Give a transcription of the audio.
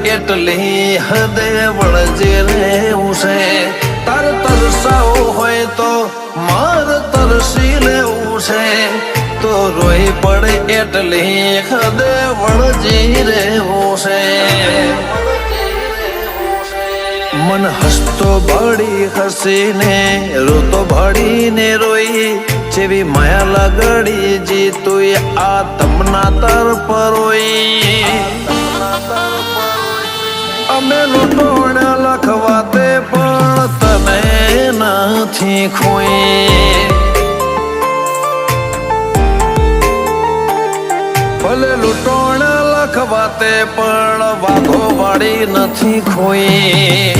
એટલી હદે વળજે રહેવું છે તાર તરસાવો હોય તો માર તરસી લેવું છે તો રોઈ પડે એટલી હદે વળજી રહેવું છે મન હસતો ભાડી હસીને રોતો ભાડીને રોઈ જેવી માયા લગડી જીતુય આ તમના તરફ રોઈ અમે લૂંટોણ લખવાતે પણ તને નથી ખોઈ ભલે લૂંટોણ લખવાતે પણ વાઘો વાળી નથી ખોઈ